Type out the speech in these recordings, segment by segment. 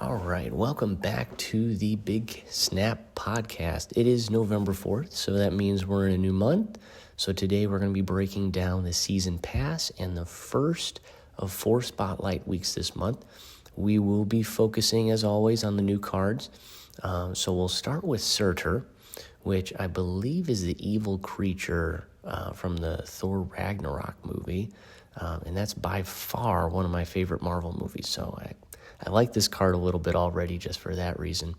All right, welcome back to the Big Snap podcast. It is November 4th, so that means we're in a new month. So today we're going to be breaking down the season pass and the first of 4 spotlight weeks this month. We will be focusing, as always, on the new cards. So we'll start with Surtur, which I believe is the evil creature from the Thor Ragnarok movie. And that's by far one of my favorite Marvel movies. So I like this card a little bit already just for that reason.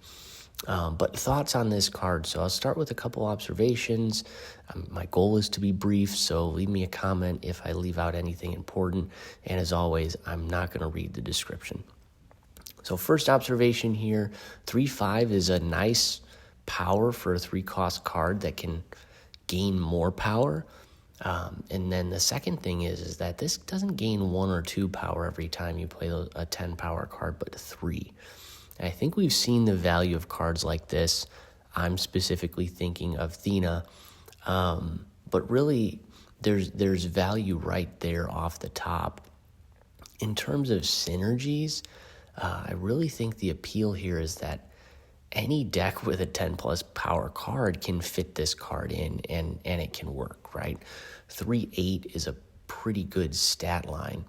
But thoughts on this card. So I'll start with a couple observations. My goal is to be brief, so leave me a comment if I leave out anything important. And as always, I'm not going to read the description. So first observation here, 3/5 is a nice power for a 3-cost card that can gain more power. And then the second thing is that this doesn't gain 1 or 2 power every time you play a 10 power card, but 3. And I think we've seen the value of cards like this. I'm specifically thinking of Thena, but really there's value right there off the top. In terms of synergies, I really think the appeal here is that any deck with a 10 plus power card can fit this card in and it can work, right? 3/8 is a pretty good stat line.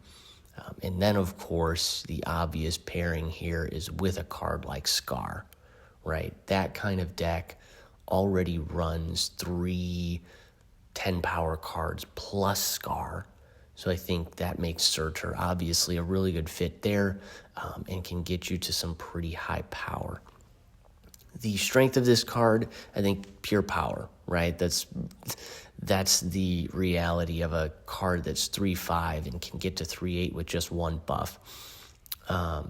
And then, of course, the obvious pairing here is with a card like Scar, right? That kind of deck already runs 3 10 power cards plus Scar. So I think that makes Surtur obviously a really good fit there and can get you to some pretty high power. The strength of this card, I think, pure power, right? That's the reality of a card that's 3/5 and can get to 3/8 with just 1 buff.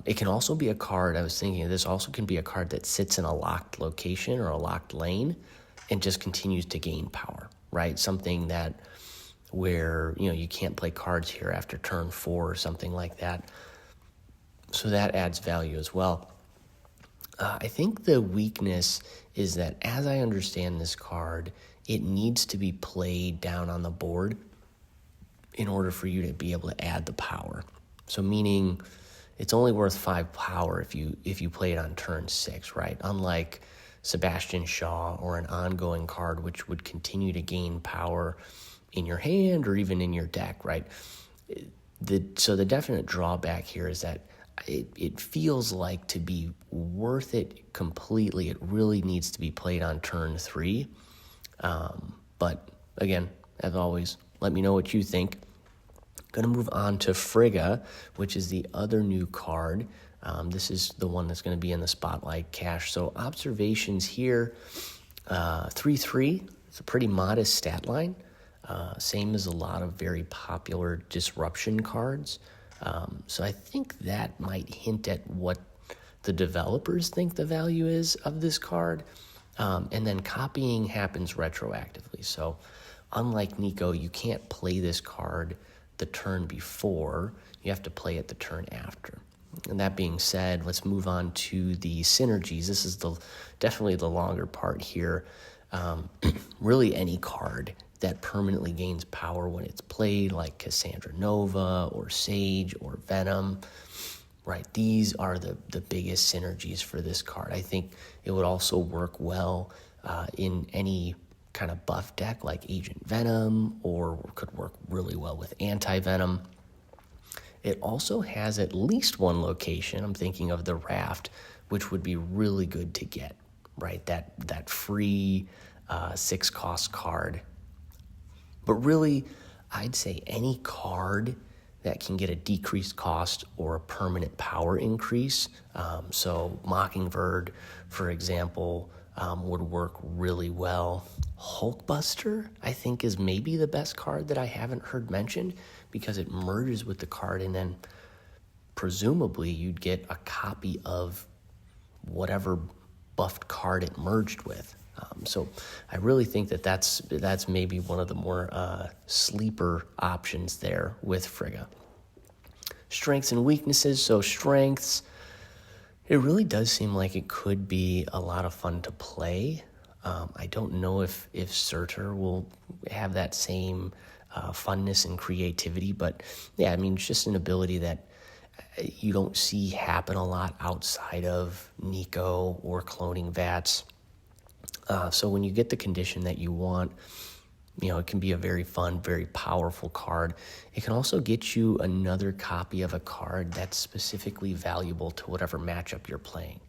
It can also be a card, I was thinking, this also can be a card that sits in a locked location or a locked lane and just continues to gain power, right? Something that where, you can't play cards here after turn 4 or something like that. So that adds value as well. I think the weakness is that, as I understand this card, it needs to be played down on the board in order for you to be able to add the power. So meaning it's only worth 5 power if you play it on turn 6, right? Unlike Sebastian Shaw or an ongoing card which would continue to gain power in your hand or even in your deck, right? So the definite drawback here is that it feels like, to be worth it completely, it really needs to be played on turn 3. But again, as always, let me know what you think. Going to move on to Frigga, which is the other new card. This is the one that's going to be in the spotlight cache. So observations here, 3/3. It's a pretty modest stat line. Same as a lot of very popular disruption cards. So I think that might hint at what the developers think the value is of this card. And then copying happens retroactively. So unlike Nico, you can't play this card the turn before. You have to play it the turn after. And that being said, let's move on to the synergies. This is definitely the longer part here. Really any card that permanently gains power when it's played, like Cassandra Nova or Sage or Venom, right? These are the biggest synergies for this card. I think it would also work well in any kind of buff deck like Agent Venom, or could work really well with Anti-Venom. It also has at least one location, I'm thinking of the Raft, which would be really good to get, right? That free 6-cost card. But really, I'd say any card that can get a decreased cost or a permanent power increase. So Mockingbird, for example, would work really well. Hulkbuster, I think, is maybe the best card that I haven't heard mentioned, because it merges with the card and then presumably you'd get a copy of whatever buffed card it merged with. So I really think that's maybe one of the more sleeper options there with Frigga. Strengths and weaknesses. So strengths, it really does seem like it could be a lot of fun to play. I don't know if Surtur will have that same funness and creativity, but yeah, I mean, it's just an ability that you don't see happen a lot outside of Nico or cloning Vats. So when you get the condition that you want, it can be a very fun, very powerful card. It can also get you another copy of a card that's specifically valuable to whatever matchup you're playing,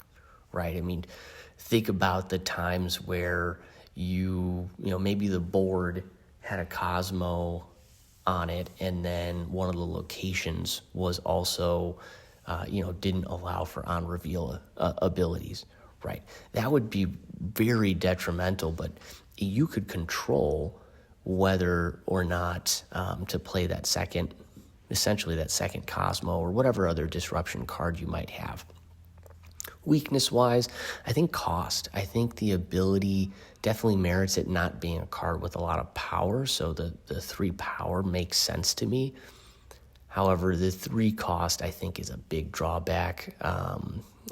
right? I mean, think about the times where maybe the board had a Cosmo on it, and then one of the locations was also, didn't allow for on-reveal abilities, right? That would be very detrimental, but you could control whether or not to play that second Cosmo or whatever other disruption card you might have. Weakness-wise, I think cost. I think the ability definitely merits it not being a card with a lot of power, so the 3 power makes sense to me. However, the 3 cost, I think, is a big drawback.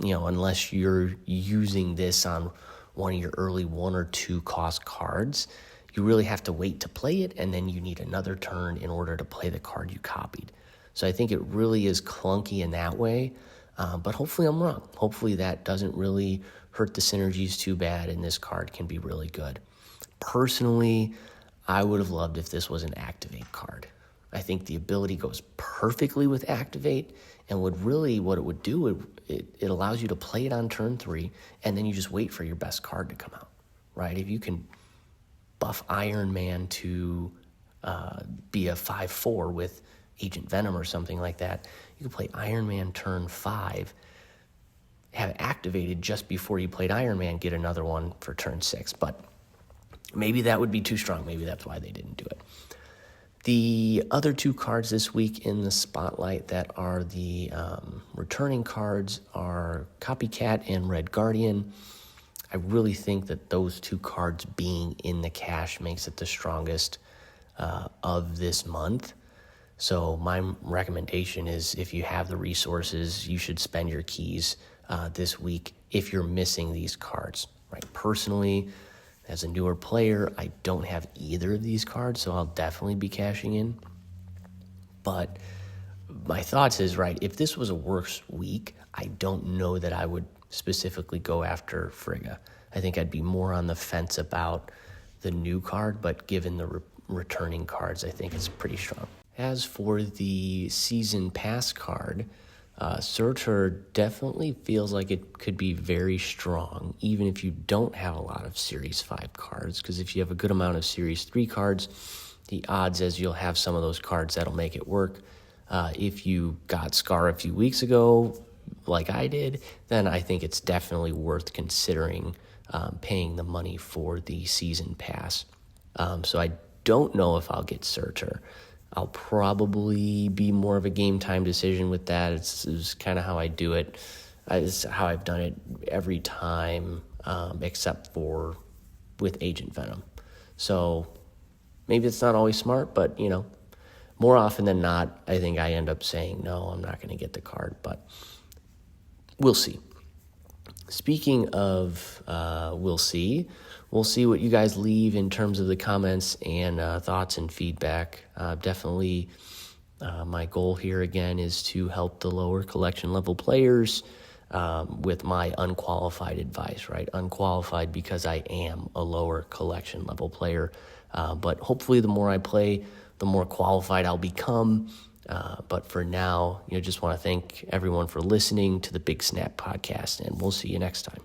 Unless you're using this on one of your early 1 or 2 cost cards, you really have to wait to play it, and then you need another turn in order to play the card you copied. So I think it really is clunky in that way, but hopefully I'm wrong. Hopefully that doesn't really hurt the synergies too bad, and this card can be really good. Personally, I would have loved if this was an activate card. I think the ability goes perfectly with activate, and what it would do, it allows you to play it on turn 3, and then you just wait for your best card to come out, right? If you can buff Iron Man to be a 5/4 with Agent Venom or something like that, you can play Iron Man turn 5, have it activated just before you played Iron Man, get another one for turn 6. But maybe that would be too strong. Maybe that's why they didn't do it. The other 2 cards this week in the spotlight that are the returning cards are Copycat and Red Guardian. I really think that those 2 cards being in the cache makes it the strongest of this month. So my recommendation is, if you have the resources, you should spend your keys this week if you're missing these cards, right? Personally, as a newer player, I don't have either of these cards, so I'll definitely be cashing in. But my thoughts is, right, if this was a worse week, I don't know that I would specifically go after Frigga. I think I'd be more on the fence about the new card, but given the returning cards, I think it's pretty strong. As for the season pass card, Surtur definitely feels like it could be very strong, even if you don't have a lot of Series 5 cards, because if you have a good amount of Series 3 cards, the odds is you'll have some of those cards that'll make it work. If you got Scar a few weeks ago, like I did, then I think it's definitely worth considering paying the money for the season pass. So I don't know if I'll get Surtur. I'll probably be more of a game time decision with that. It's kind of how I do it. It's how I've done it every time, except for with Agent Venom. So maybe it's not always smart, but, more often than not, I think I end up saying, no, I'm not going to get the card, but we'll see. Speaking of we'll see what you guys leave in terms of the comments and thoughts and feedback. Definitely my goal here, again, is to help the lower collection level players with my unqualified advice, right? Unqualified because I am a lower collection level player. But hopefully the more I play, the more qualified I'll become. But for now, just want to thank everyone for listening to the Big Snap podcast, and we'll see you next time.